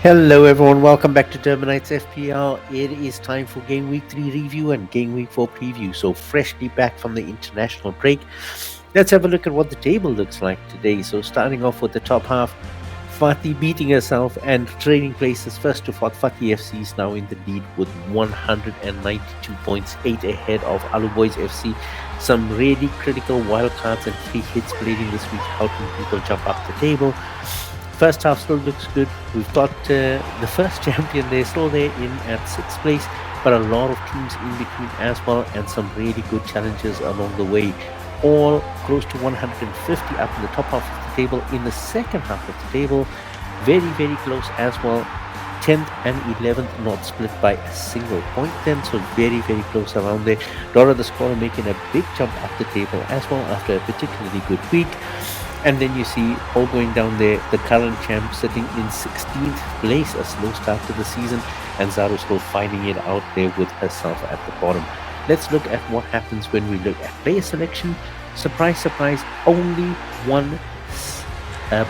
Hello everyone, welcome back to Durbanites FPL. It is time for Game Week 3 review and Game Week 4 preview. So freshly back from the international break, let's have a look at what the table looks like today. So starting off with the top half, Fathi beating herself and trading places first to fourth. Fathi FC is now in the lead with 192 points, 8 ahead of Alu Boys FC. Some really critical wildcards and free hits played in this week, helping people jump up the table. First half still looks good. We've got the first champion there, still there in at sixth place, but a lot of teams in between as well, and some really good challenges along the way. All close to 150 up in the top half of the table. In the second half of the table, very, very close as well. 10th and 11th not split by a single point then, so very, very close around there. Dora the Scorer making a big jump up the table as well after a particularly good week. And then you see all going down there, the current champ sitting in 16th place, a slow start to the season, and Zaru still fighting it out there with herself at the bottom. Let's look at what happens when we look at player selection. Surprise, surprise, only one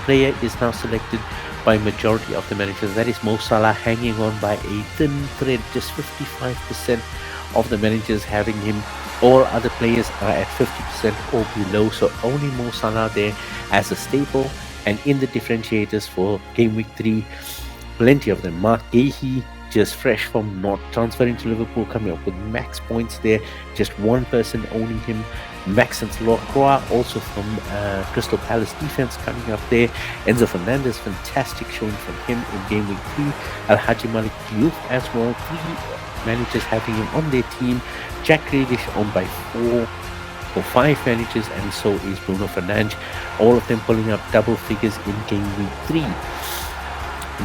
player is now selected by majority of the managers. That is Mo Salah hanging on by a thin thread, just 55% of the managers having him. All other players are at 50% or below, so only Mo Salah there as a staple. And in the differentiators for Game Week 3, plenty of them. Mark Gahey, just fresh from not transferring to Liverpool, coming up with max points there. Just one person owning him. Maxence Lacroix, also from Crystal Palace defense, coming up there. Enzo Fernandez, fantastic showing from him in Game Week 3. Al-Haji Malik Diouf as well. 3 managers having him on their team. Jack Grealish owned by 4 or 5 managers, and so is Bruno Fernandes. All of them pulling up double figures in Game Week 3.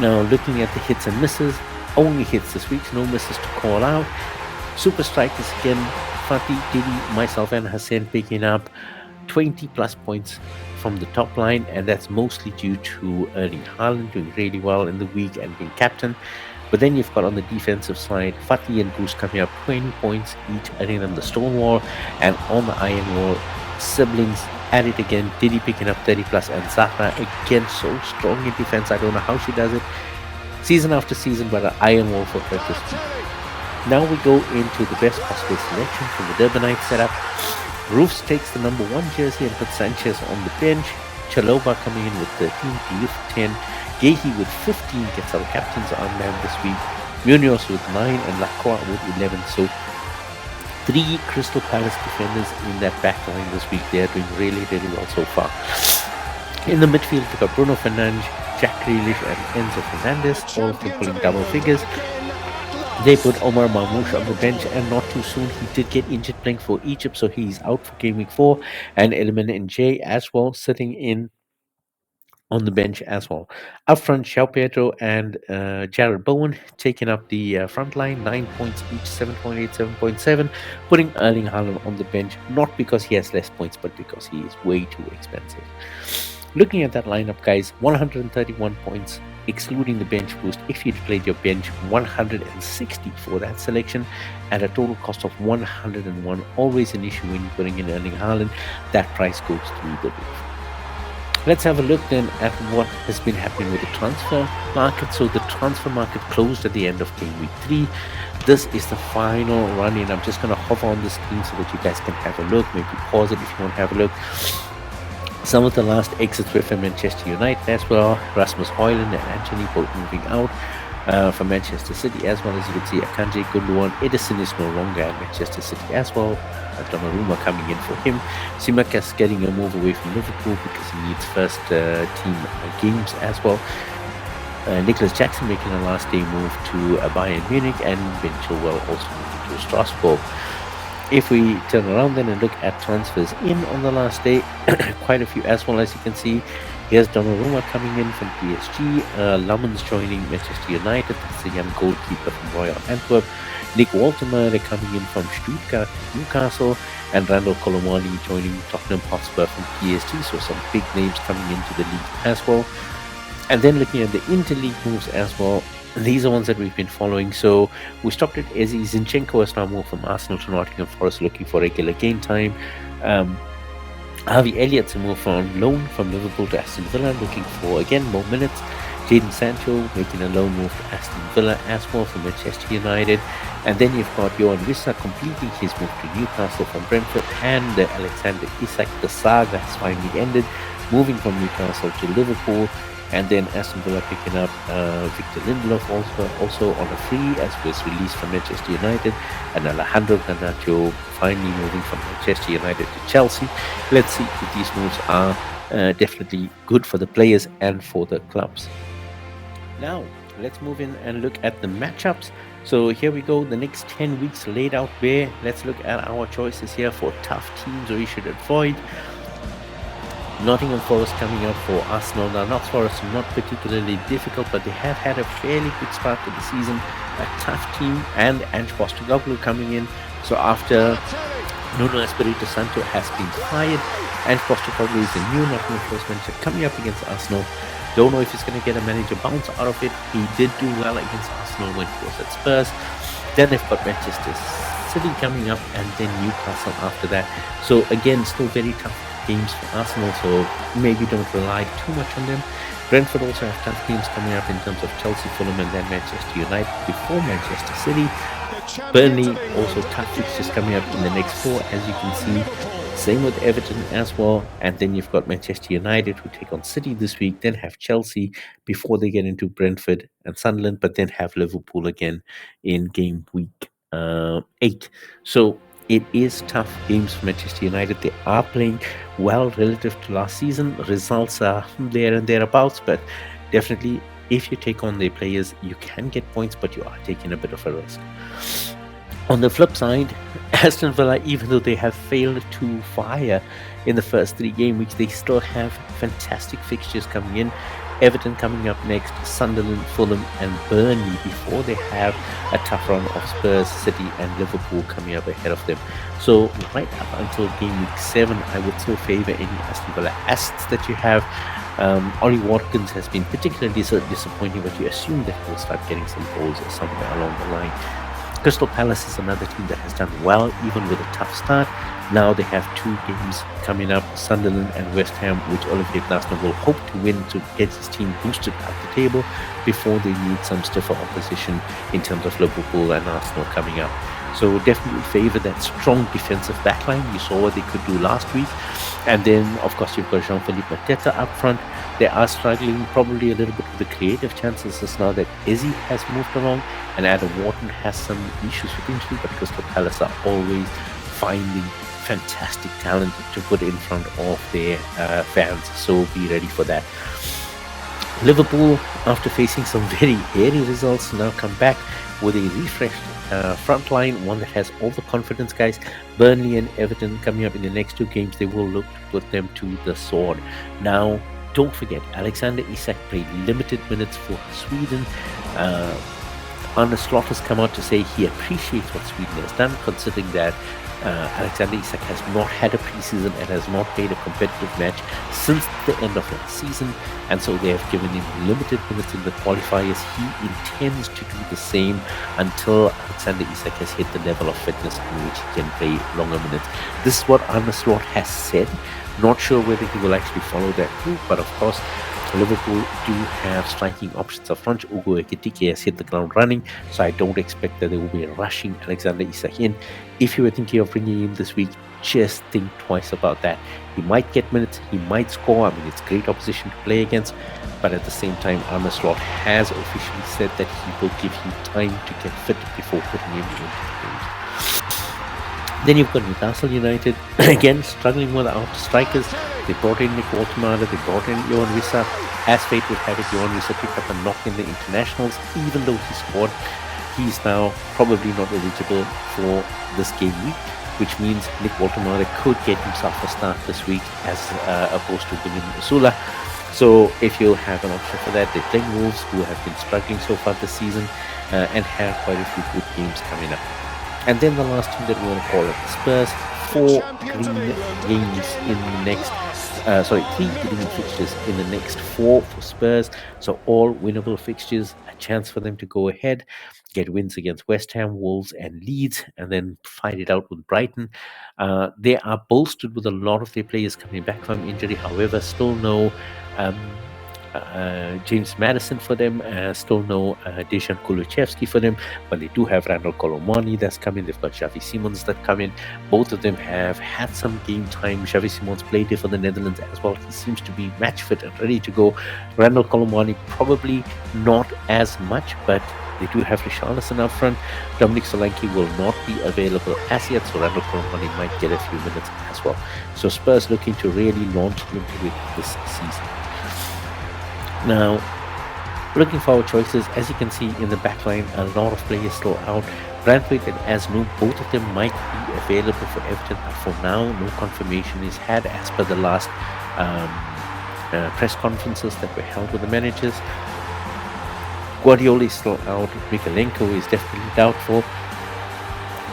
Now, looking at the hits and misses, only hits this week, no misses to call out. Super strikers again, Fathi, Didi, myself, and Hassan picking up 20 plus points from the top line, and that's mostly due to Erling Haaland doing really well in the week and being captain. But then you've got on the defensive side, Fathi and Bruce coming up 20 points each, adding them the stone wall, and on the iron wall, siblings at it again, Didi picking up 30 plus, and Zahra again so strong in defense. I don't know how she does it season after season, but an iron wall for her to speak. Now we go into the best possible selection from the Durbanites setup. Roofs takes the number 1 jersey and puts Sanchez on the bench. Chalobah coming in with 13, Diouf 10, Gahey with 15 gets our captain's armband this week, Munoz with 9, and Lacroix with 11. So 3 Crystal Palace defenders in that back line this week. They are doing really, really well so far. In the midfield, we've got Bruno Fernandes, Jack Grealish, and Enzo Fernandez, all of them pulling double figures. They put Omar Marmoush on the bench, and not too soon. He did get injured playing for Egypt, so he's out for Game Week 4. And Eliman Njay as well, sitting in on the bench as well. Up front, Xiao Pedro and Jared Bowen taking up the front line, 9 points each, 7.8, 7.7, putting Erling Haaland on the bench, not because he has less points, but because he is way too expensive. Looking at that lineup, guys, 131 points, excluding the bench boost. If you'd played your bench, 160 for that selection, at a total cost of 101. Always an issue when you're putting in Erling Haaland. That price goes through the roof. Let's have a look then at what has been happening with the transfer market. So the transfer market closed at the end of Game Week 3. This is the final run in. I'm just going to hover on the screen so that you guys can have a look. Maybe pause it if you want to have a look. Some of the last exits were from Manchester United as well. Rasmus Højlund and Anthony both moving out from Manchester City, as well as you can see Akanji Gundogan. Edison is no longer at Manchester City as well. Donnarumma coming in for him. Tsimikas getting a move away from Liverpool because he needs first team games as well. Nicholas Jackson making a last day move to Bayern Munich, and Ben Chilwell also moving to Strasbourg. If we turn around then and look at transfers in on the last day, quite a few as well, as you can see. Here's Donnarumma coming in from PSG, Lummens joining Manchester United, that's the young goalkeeper from Royal Antwerp. Nick Waltemer coming in from Stuttgart, Newcastle, and Randall Colomani joining Tottenham Hotspur from PSG, so some big names coming into the league as well. And then looking at the interleague moves as well, these are ones that we've been following. So we stopped at Ezi. Zinchenko has now moved from Arsenal to Nottingham Forest, looking for regular game time. Harvey Elliott's a move on loan from Liverpool to Aston Villa, looking for again more minutes. Jadon Sancho making a loan move to Aston Villa as well from Manchester United. And then you've got Johan Wissa completing his move to Newcastle from Brentford, and Alexander Isak, the saga has finally ended, moving from Newcastle to Liverpool. And then Aston Villa picking up Victor Lindelof also on a free as was released from Manchester United, and Alejandro Garnacho finally moving from Manchester United to Chelsea. Let's see if these moves are definitely good for the players and for the clubs. Now, let's move in and look at the matchups. So here we go, the next 10 weeks laid out bare. Let's look at our choices here for tough teams we should avoid. Nottingham Forest coming up for Arsenal. Now, Notts Forest not particularly difficult, but they have had a fairly good start to the season. A tough team, and Ange Postecoglou coming in. So after Nuno Espirito Santo has been fired, Ange Postecoglou is the new Nottingham Forest manager coming up against Arsenal. Don't know if he's going to get a manager bounce out of it. He did do well against Arsenal when he was at Spurs. Then they've got Manchester City coming up, and then Newcastle after that. So again, still very tough games for Arsenal, so maybe don't rely too much on them. Brentford also have tough games coming up in terms of Chelsea, Fulham, and then Manchester United before Manchester City. Burnley also tough fixtures coming up in the next four, as you can see. Same with Everton as well. And then you've got Manchester United who take on City this week, then have Chelsea before they get into Brentford and Sunderland, but then have Liverpool again in game week 8. So it is tough games for Manchester United. They are playing well relative to last season. Results are there and thereabouts, but definitely if you take on their players, you can get points, but you are taking a bit of a risk. On the flip side, Aston Villa, even though they have failed to fire in the first 3 game weeks, they still have fantastic fixtures coming in. Everton coming up next, Sunderland, Fulham, and Burnley before they have a tough run of Spurs, City, and Liverpool coming up ahead of them. So right up until game week 7, I would still favour any Aston Villa assets that you have. Ollie Watkins has been particularly disappointing, but you assume that he'll start getting some goals somewhere along the line. Crystal Palace is another team that has done well, even with a tough start. Now they have 2 games coming up, Sunderland and West Ham, which Olivier Glasner will hope to win to get his team boosted up the table before they need some stiffer opposition in terms of Liverpool and Arsenal coming up. So definitely favour that strong defensive backline. You saw what they could do last week. And then, of course, you've got Jean-Philippe Mateta up front. They are struggling probably a little bit with the creative chances as now that Izzy has moved along and Adam Wharton has some issues with injury, but Crystal Palace are always finding fantastic talent to put in front of their fans. So be ready for that. Liverpool, after facing some very hairy results, now come back with a refreshed front line, one that has all the confidence, guys. Burnley and Everton coming up in the next 2 games, they will look to put them to the sword. Now, don't forget, Alexander Isak played limited minutes for Sweden. Arne Slot has come out to say he appreciates what Sweden has done, considering that Alexander Isak has not had a preseason and has not played a competitive match since the end of last season, and so they have given him limited minutes in the qualifiers. He intends to do the same until Alexander Isak has hit the level of fitness in which he can play longer minutes. This is what Arne Slot has said. Not sure whether he will actually follow that through, but of course Liverpool do have striking options up front. Ugo Ekitike has hit the ground running, so I don't expect that they will be rushing Alexander Isak in. If you were thinking of bringing him this week, just think twice about that. He might get minutes, he might score. I mean, it's great opposition to play against, but at the same time, Arne Slot has officially said that he will give you time to get fit before putting him into the game. Then you've got Newcastle United, again struggling with out strikers. They brought in Nick Waltemada, they brought in Johan Wissa. As fate would have it, Johan Wissa picked up a knock in the internationals. Even though he scored, he's now probably not eligible for this game week, which means Nick Waltemada could get himself a start this week as opposed to William Usula. So if you have an option for that, they're playing Wolves, who have been struggling so far this season and have quite a few good games coming up. And then the last team that we want to call it, Spurs, 4 green games in the next, 3 green fixtures in the next 4 for Spurs. So all winnable fixtures, a chance for them to go ahead, get wins against West Ham, Wolves, and Leeds, and then fight it out with Brighton. They are bolstered with a lot of their players coming back from injury. However, still no James Madison for them. Still no Dejan Kulusevski for them, but they do have Randall Colomani that's coming. They've got Xavi Simons that come in. Both of them have had some game time. Xavi Simons played there for the Netherlands as well. He seems to be match fit and ready to go. Randall Colomani probably not as much, but they do have Richarlison up front. Dominic Solanke will not be available as yet, so Randall Colomani might get a few minutes as well. So Spurs looking to really launch into it this season. Now, looking for our choices, as you can see in the back line, a lot of players still out. Brantwaite and Asno, both of them might be available for Everton, but for now, no confirmation is had as per the last press conferences that were held with the managers. Guardiola is still out. Mikalenko is definitely doubtful.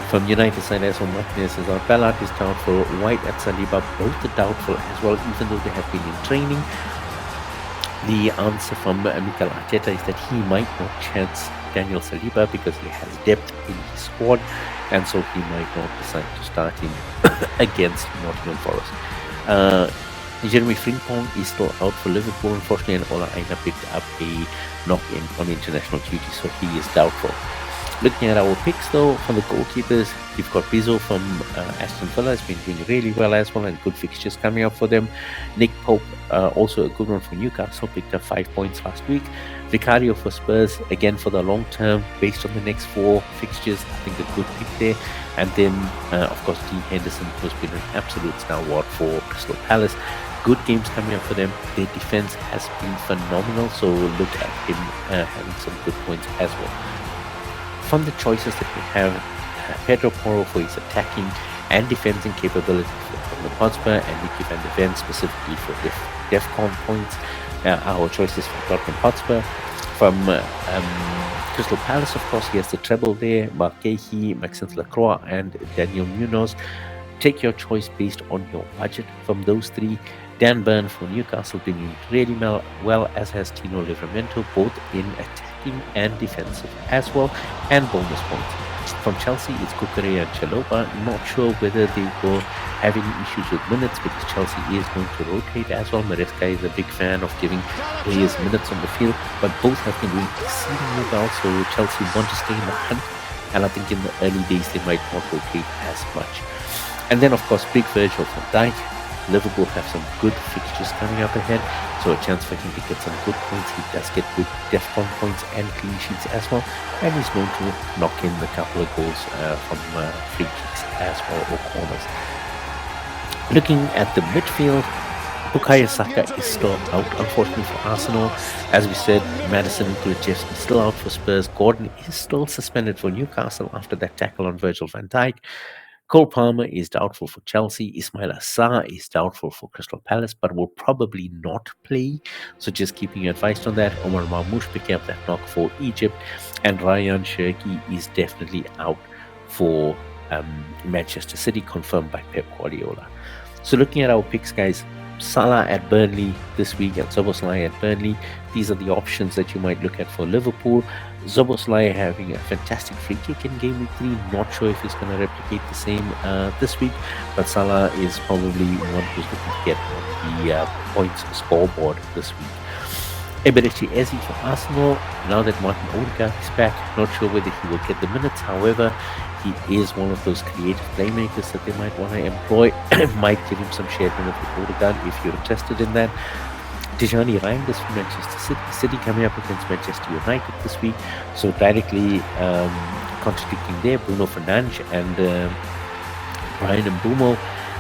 From United side, as well, Martinez is out. Ballard is doubtful. White and Saliba both are doubtful as well, even though they have been in training. The answer from Mikel Arteta is that he might not chance Daniel Saliba because he has depth in his squad, and so he might not decide to start him against Nottingham Forest. Jeremy Frimpong is still out for Liverpool, unfortunately, and Ola Aina picked up a knock-in on international duty, so he is doubtful. Looking at our picks, though, from the goalkeepers, you've got Bizzo from Aston Villa, has been doing really well as well, and good fixtures coming up for them. Nick Pope, also a good one for Newcastle, picked up 5 points last week. Vicario for Spurs, again for the long term, based on the next 4 fixtures, I think a good pick there. And then, of course, Dean Henderson, who's been an absolute stalwart for Crystal Palace. Good games coming up for them. Their defense has been phenomenal, so look at him having some good points as well. From the choices that we have, Pedro Porro for his attacking and defending capability from the Hotspur, and Nicky van de Ven specifically for DEFCON points. Our choices from Dortmund Hotspur. From Crystal Palace, of course, he has the treble there, Marquehi, Maxence Lacroix, and Daniel Munoz. Take your choice based on your budget from those 3. Dan Burn for Newcastle doing really well, as has Tino Livramento, both in attacking and defensive as well, and bonus points. From Chelsea, it's Kukure and Chaloba. Not sure whether they will have any issues with minutes because Chelsea is going to rotate as well. Maresca is a big fan of giving players minutes on the field, but both have been doing exceedingly well, so Chelsea want to stay in the hunt, and I think in the early days they might not rotate as much. And then, of course, big Virgil van Dijk. Liverpool have some good fixtures coming up ahead, so a chance for him to get some good points. He does get good DEFCON points and clean sheets as well, and he's known to knock in a couple of goals from free kicks as well, or corners. Looking at the midfield, Bukayo Saka is still out, unfortunately, for Arsenal. As we said, Madison and Kulusevski is still out for Spurs. Gordon is still suspended for Newcastle after that tackle on Virgil van Dijk. Cole Palmer is doubtful for Chelsea. Ismail Assar is doubtful for Crystal Palace, but will probably not play. So just keeping you advised on that. Omar Marmoush picking up that knock for Egypt. And Ryan Cherki is definitely out for Manchester City, confirmed by Pep Guardiola. So looking at our picks, guys, Salah at Burnley this week and Szoboszlai at Burnley. These are the options that you might look at for Liverpool. Szoboszlai having a fantastic free kick in game week 3. Not sure if he's going to replicate the same this week, but Salah is probably one who's looking to get on the points scoreboard this week. Eberechi Eze for Arsenal. Now that Martin Odegaard is back, not sure whether he will get the minutes. However, he is one of those creative playmakers that they might want to employ. Might give him some shared minutes with Odegaard if you're interested in that. Tijani Reinders from Manchester City. City coming up against Manchester United this week, so directly contradicting there. Bruno Fernandes and Brian Mbeumo.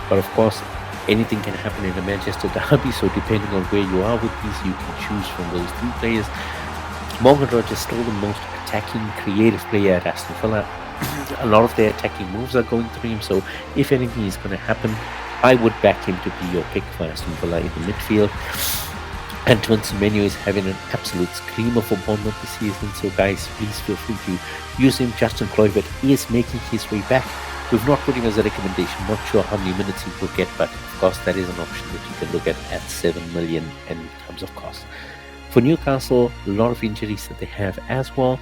But of course, anything can happen in a Manchester derby, so depending on where you are with these, you can choose from those 3 players. Morgan Rogers still the most attacking, creative player at Aston Villa. A lot of their attacking moves are going through him, so if anything is going to happen, I would back him to be your pick for Aston Villa in the midfield. Antoine Semenyo is having an absolute screamer for Bournemouth this season, so guys, please feel free to use him. Justin Kluivert is making his way back. We've not put him as a recommendation, not sure how many minutes he will get, but of course that is an option that you can look at 7 million in terms of cost. For Newcastle, a lot of injuries that they have as well.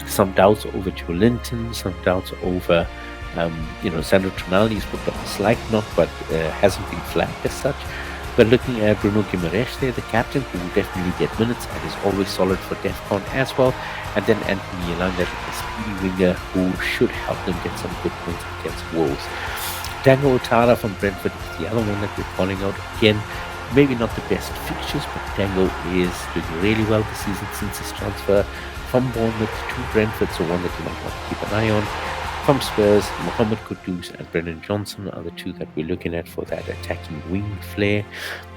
Some doubts over Joe Linton, some doubts over Sandro Tonali has put up a slight knock, but hasn't been flagged as such. But looking at Bruno Guimaraes there, the captain, who will definitely get minutes and is always solid for DEFCON as well. And then Anthony Elanga, the speedy winger, who should help them get some good points against Wolves. Dango Otara from Brentford is the other one that we're calling out. Again, maybe not the best fixtures, but Dango is doing really well this season since his transfer from Bournemouth to Brentford, so one that you might want to keep an eye on. From Spurs, Mohamed Kudus and Brennan Johnson are the two that we're looking at for that attacking wing flair.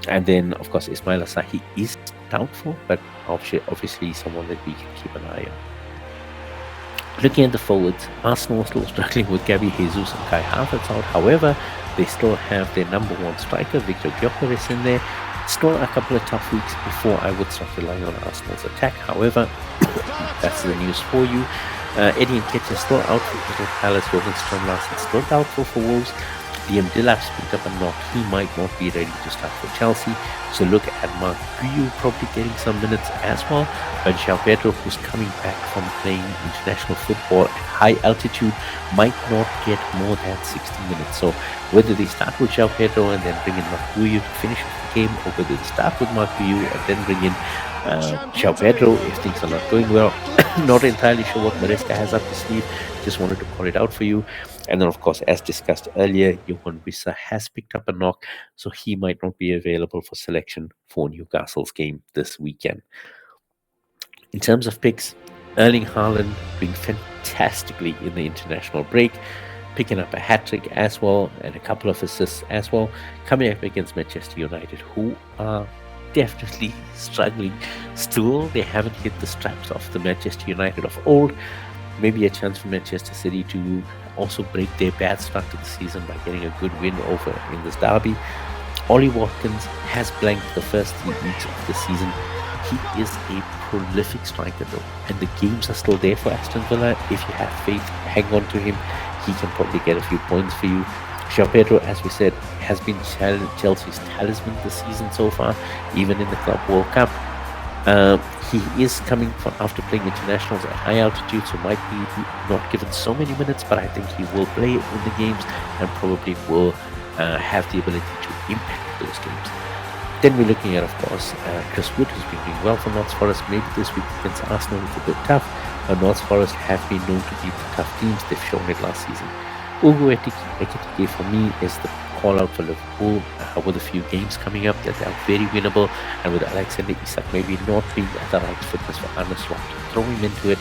And then, of course, Ismail Asahi is doubtful, but obviously someone that we can keep an eye on. Looking at the forwards, Arsenal still struggling with Gabby Jesus and Kai Havertz out. However, they still have their number one striker, Victor Gyökeres, in there. Still a couple of tough weeks before I would start relying on Arsenal's attack. However, that's the news for you. Eddie Nketiah still out for Crystal Palace. Jorgenstrom Larsen still doubtful for Wolves. Liam Delap's picked up a knock. He might not be ready to start for Chelsea. So look at Mark Guiu probably getting some minutes as well. But João Pedro, who's coming back from playing international football at high altitude, might not get more than 60 minutes. So whether they start with João Pedro and then bring in Mark Guiu to finish the game, or whether they start with Mark Guiu and then bring in João Pedro if things are not going well. Not entirely sure what Maresca has up his sleeve. Just wanted to call it out for you. And then, of course, as discussed earlier, Johan Wissa has picked up a knock, so he might not be available for selection for Newcastle's game this weekend. In terms of picks, Erling Haaland doing fantastically in the international break, picking up a hat-trick as well and a couple of assists as well, coming up against Manchester United, who are definitely struggling still. They haven't hit the straps of the Manchester United of old. Maybe a chance for Manchester City to also break their bad start to the season by getting a good win over in this derby. Ollie Watkins has blanked the first 3 weeks of the season. He is a prolific striker though, and the games are still there for Aston Villa. If you have faith, hang on to him. He can probably get a few points for you. João Pedro, as we said, has been Chelsea's talisman this season so far, even in the Club World Cup. He is coming after playing internationals at high altitude, so might be not given so many minutes, but I think he will play in the games and probably will have the ability to impact those games. Then we're looking at, of course, Chris Wood, who's been doing well for Notts Forest. Maybe this week against Arsenal is a bit tough. Notts Forest have been known to beat the tough teams. They've shown it last season. Ugo Ekitike for me is the call out for Liverpool with a few games coming up that are very winnable, and with Alexander Isak maybe not being at the right fitness for Arne Slot to throw him into it,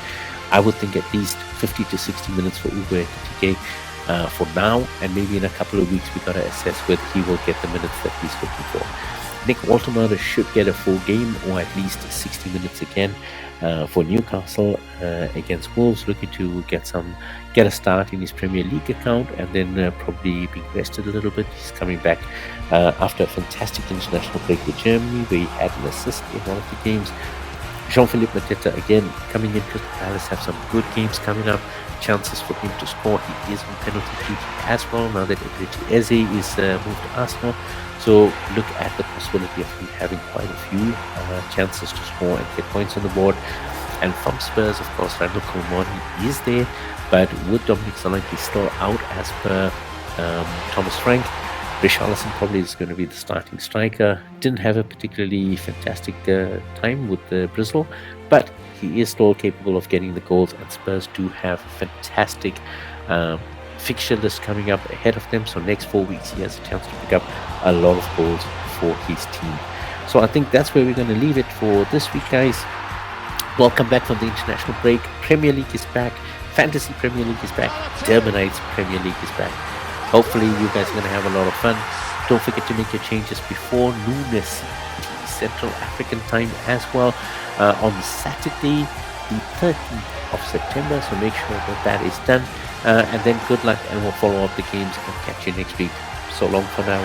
I would think at least 50 to 60 minutes for Ugo Ekitike for now, and maybe in a couple of weeks we got to assess whether he will get the minutes that he's looking for. Nick Waltermurder should get a full game, or at least 60 minutes again for Newcastle against Wolves, looking to get a start in his Premier League account, and then probably being rested a little bit. He's coming back after a fantastic international break with Germany, where he had an assist in one of the games. Jean-Philippe Mateta, again, coming in. Crystal Palace have some good games coming up. Chances for him to score. He is on penalty duty as well now that Eberechi Eze is moved to Arsenal. So look at the possibility of him having quite a few chances to score and get points on the board. And from Spurs, of course, Randall Colomani is there, but with Dominic Solanke still out as per Thomas Frank, Richarlison probably is going to be the starting striker. Didn't have a particularly fantastic time with Brazil, but he is still capable of getting the goals, and Spurs do have a fantastic fixture list coming up ahead of them. So next 4 weeks he has a chance to pick up a lot of goals for his team. So I think that's where we're going to leave it for this week, guys. Welcome back from the international break. Premier League is back. Fantasy Premier League is back. Durbanites Premier League is back. Hopefully you guys are going to have a lot of fun. Don't forget to make your changes before noon Central African time as well on Saturday the 13th of September. So make sure that is done. And then good luck, and we'll follow up the games and catch you next week. So long for now.